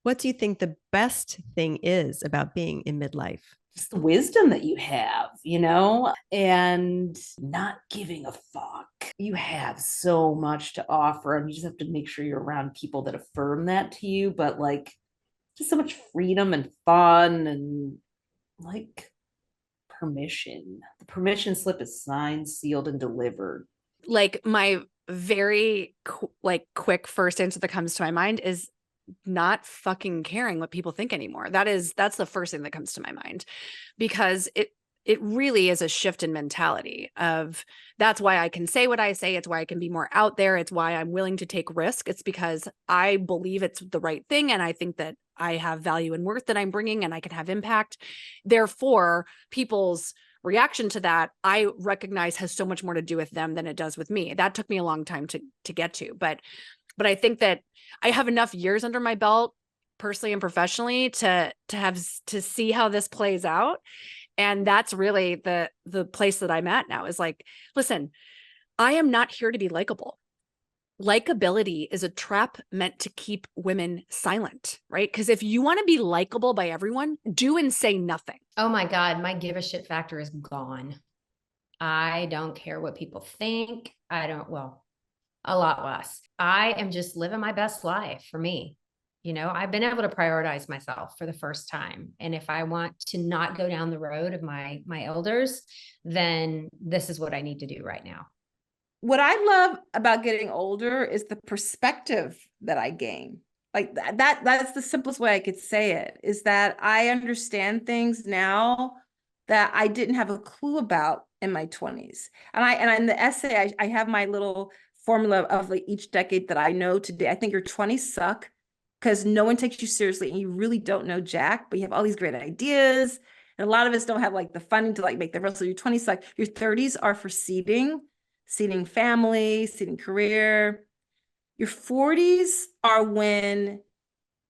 What do you think the best thing is about being in midlife? Just the wisdom that you have, and not giving a fuck. You have so much to offer, and you just have to make sure you're around people that affirm that to you. But like, just so much freedom and fun and like permission. The permission slip is signed, sealed, and delivered. Like my very quick first answer that comes to my mind is not fucking caring what people think anymore. That's the first thing that comes to my mind, because it really is a shift in mentality of that's why I can say what I say. It's why I can be more out there. It's why I'm willing to take risk. It's because I believe it's the right thing. And I think that I have value and worth that I'm bringing and I can have impact. Therefore, people's reaction to that, I recognize has so much more to do with them than it does with me. That took me a long time to get to, but I think that I have enough years under my belt personally and professionally to see how this plays out. And that's really the place that I'm at now is like, listen, I am not here to be likable. Likability is a trap meant to keep women silent, right? Because if you want to be likable by everyone, do and say nothing. Oh my God, my give a shit factor is gone. I don't care what people think. A lot less. I am just living my best life for me. I've been able to prioritize myself for the first time. And if I want to not go down the road of my elders, then this is what I need to do right now. What I love about getting older is the perspective that I gain. Like that's the simplest way I could say it, is that I understand things now that I didn't have a clue about in my 20s. And in the essay, I have my little formula of like each decade that I know today. I think your 20s suck because no one takes you seriously and you really don't know jack, but you have all these great ideas. And a lot of us don't have like the funding to like make the rest of your 20s suck. Your 30s are for seeding family, seeding career. Your 40s are when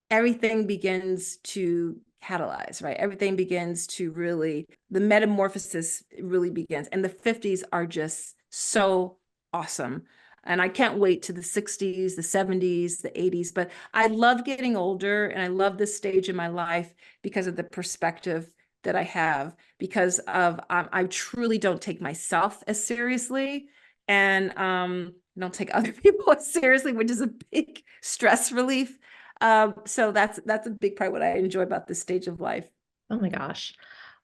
everything begins to catalyze, right? Everything begins to really, the metamorphosis really begins. And the 50s are just so awesome. And I can't wait to the 60s, the 70s, the 80s. But I love getting older and I love this stage in my life because of the perspective that I have, because of I truly don't take myself as seriously. And don't take other people as seriously, which is a big stress relief. So that's a big part of what I enjoy about this stage of life. Oh my gosh.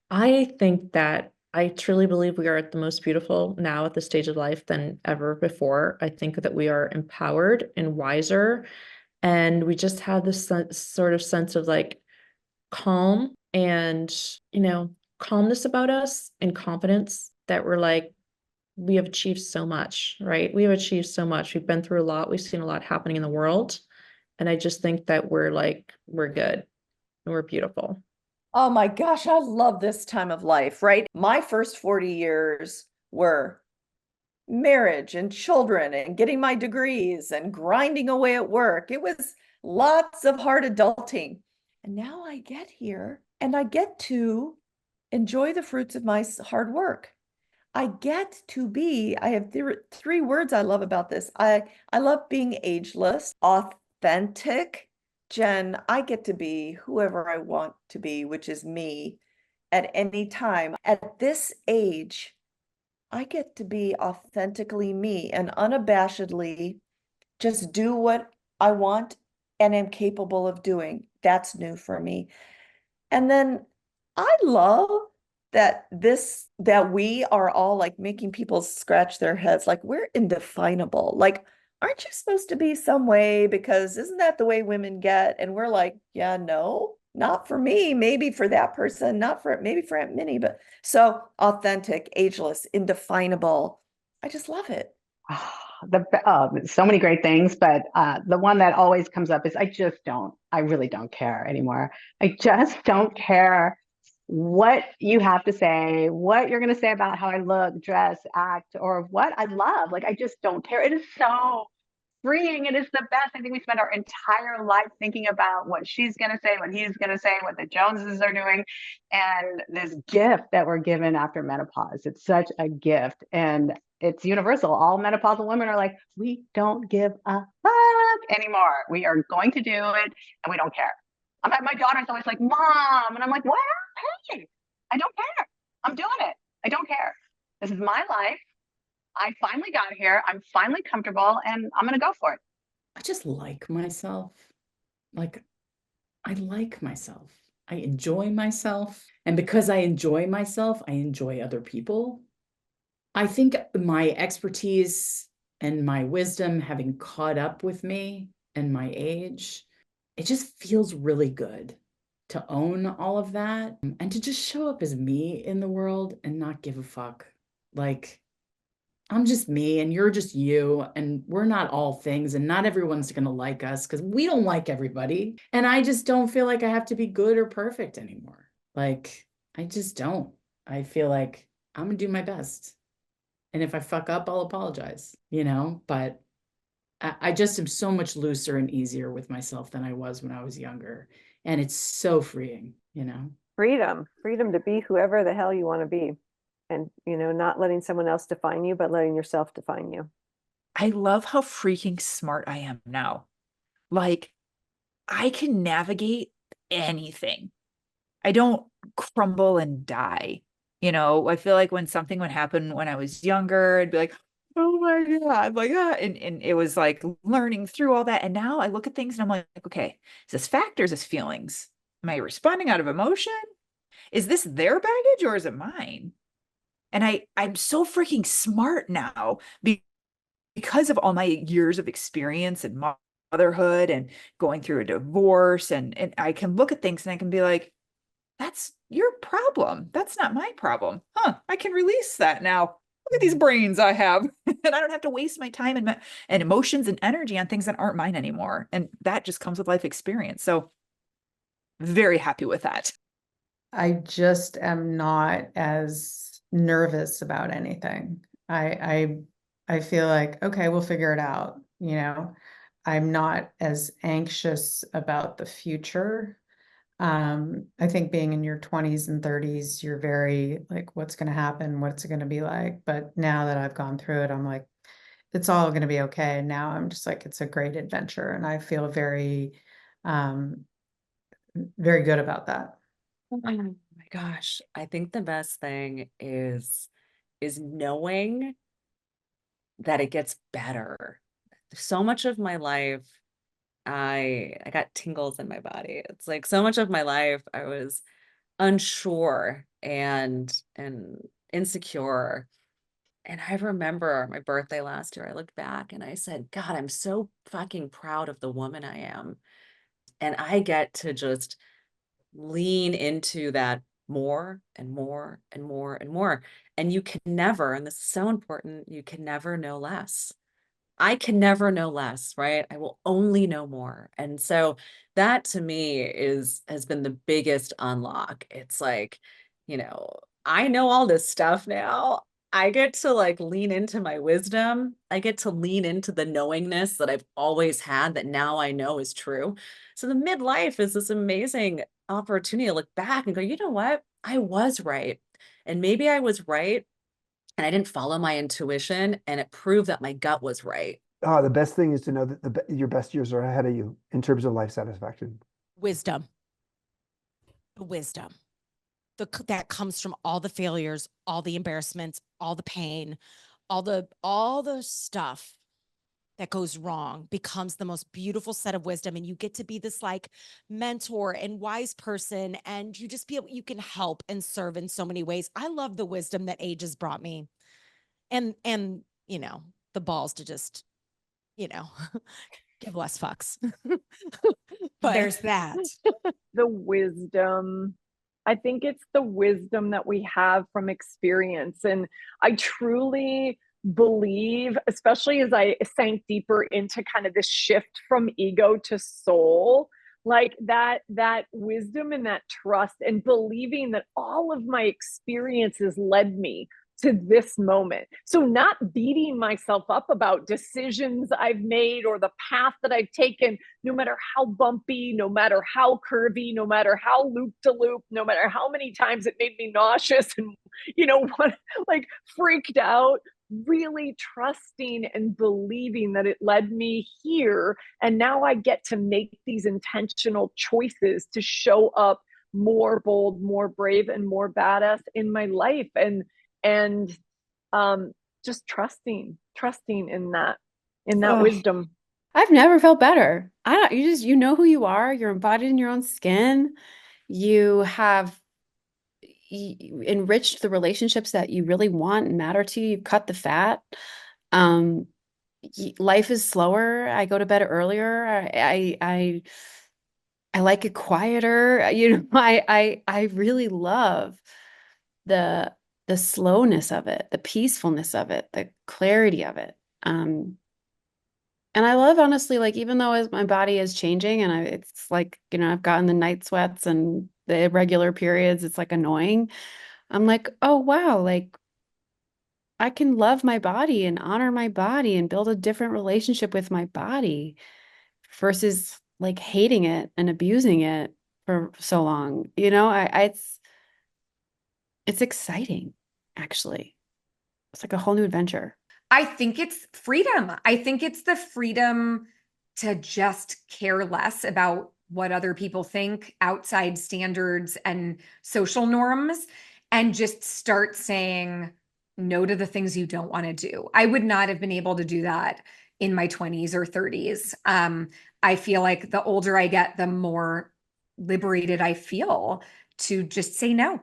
I think that I truly believe we are at the most beautiful now at this stage of life than ever before. I think that we are empowered and wiser, and we just have this sort of sense of like calm and, calmness about us and confidence that we're like, we have achieved so much, right? We have achieved so much. We've been through a lot. We've seen a lot happening in the world. And I just think that we're good and we're beautiful. Oh my gosh, I love this time of life, right? My first 40 years were marriage and children and getting my degrees and grinding away at work. It was lots of hard adulting. And now I get here and I get to enjoy the fruits of my hard work. I have three words I love about this. I love being ageless, authentic. Jen, I get to be whoever I want to be, which is me at any time. At this age, I get to be authentically me and unabashedly just do what I want and am capable of doing. That's new for me. And then I love that we are all like making people scratch their heads, like we're indefinable. Like, aren't you supposed to be some way? Because isn't that the way women get? And we're like, yeah, no, not for me. Maybe for that person, maybe for Aunt Minnie, but so authentic, ageless, indefinable. I just love it. So many great things, but the one that always comes up is I really don't care anymore. I just don't care what you have to say, what you're going to say about how I look, dress, act, or what I love. Like, I just don't care. It is so freeing. It is the best. I think we spend our entire life thinking about what she's going to say, what he's going to say, what the Joneses are doing. And this gift that we're given after menopause, it's such a gift. And it's universal. All menopausal women are like, we don't give a fuck anymore. We are going to do it and we don't care. My daughter's always like, Mom. And I'm like, what? Hey, I don't care. I'm doing it. I don't care. This is my life. I finally got here. I'm finally comfortable and I'm going to go for it. I just like myself. Like, I like myself. I enjoy myself. And because I enjoy myself, I enjoy other people. I think my expertise and my wisdom having caught up with me and my age, it just feels really good to own all of that and to just show up as me in the world and not give a fuck. Like, I'm just me and you're just you, and we're not all things, and not everyone's going to like us because we don't like everybody. And I just don't feel like I have to be good or perfect anymore. Like, I just don't. I feel like I'm going to do my best. And if I fuck up, I'll apologize, but I just am so much looser and easier with myself than I was when I was younger. And it's so freeing, Freedom to be whoever the hell you want to be. And, not letting someone else define you, but letting yourself define you. I love how freaking smart I am now. Like, I can navigate anything. I don't crumble and die. I feel like when something would happen when I was younger, I'd be like, oh my God, like, and it was like learning through all that. And now I look at things and I'm like, okay, is this fact or is this feelings? Am I responding out of emotion? Is this their baggage or is it mine? And I'm so freaking smart now because of all my years of experience and motherhood and going through a divorce. And I can look at things and I can be like, that's your problem. That's not my problem. I can release that now. Look at these brains I have. And I don't have to waste my time and emotions and energy on things that aren't mine anymore. And that just comes with life experience. So very happy with that. I just am not as nervous about anything. I feel like, okay, we'll figure it out. I'm not as anxious about the future. I think being in your 20s and 30s, you're very like, what's going to happen? What's it going to be like? But now that I've gone through it, I'm like, it's all going to be okay. And now I'm just like, it's a great adventure. And I feel very, very good about that. Oh my gosh. I think the best thing is knowing that it gets better. So much of my life, I got tingles in my body. It's like so much of my life I was unsure and insecure. And I remember my birthday last year, I looked back and I said, God, I'm so fucking proud of the woman I am. And I get to just lean into that more and more and more and more. And you can never, and this is so important, you can never know less. I can never know less, right? I will only know more. And so that to me has been the biggest unlock. It's like, I know all this stuff now. I get to like lean into my wisdom. I get to lean into the knowingness that I've always had that now I know is true. So the midlife is this amazing opportunity to look back and go, you know what? I was right. And maybe I was right and I didn't follow my intuition, and it proved that my gut was right. The best thing is to know that your best years are ahead of you in terms of life satisfaction. Wisdom. That comes from all the failures, all the embarrassments, all the pain, all the stuff that goes wrong becomes the most beautiful set of wisdom. And you get to be this like mentor and wise person. And you just you can help and serve in so many ways. I love the wisdom that age has brought me and, the balls to just, give less fucks. But there's that. The wisdom. I think it's the wisdom that we have from experience. And I truly believe, especially as I sank deeper into kind of this shift from ego to soul, like that wisdom and that trust and believing that all of my experiences led me to this moment. So not beating myself up about decisions I've made or the path that I've taken, no matter how bumpy, no matter how curvy, no matter how loop-de-loop, no matter how many times it made me nauseous and, like freaked out. really trusting and believing that it led me here. And now I get to make these intentional choices to show up more bold, more brave, and more badass in my life. And just trusting in that Oh, wisdom. I've never felt better. I don't, you know who you are. You're embodied in your own skin. You have enriched the relationships that you really want and matter to you. You've cut the fat. Um, Life is slower. I go to bed earlier. I like it quieter. You know, I really love the slowness of it, the peacefulness of it, the clarity of it. And I love, honestly, like, even though as my body is changing and it's like, you know, I've gotten the night sweats and the irregular periods, it's like annoying. I'm like, oh wow, like I can love my body and honor my body and build a different relationship with my body versus like hating it and abusing it for so long. You know, it's exciting, actually. It's like a whole new adventure. I think it's freedom. I think it's the freedom to just care less about what other people think, outside standards and social norms, and just start saying no to the things you don't want to do. I would not have been able to do that in my 20s or 30s. I feel like the older I get, the more liberated I feel to just say no.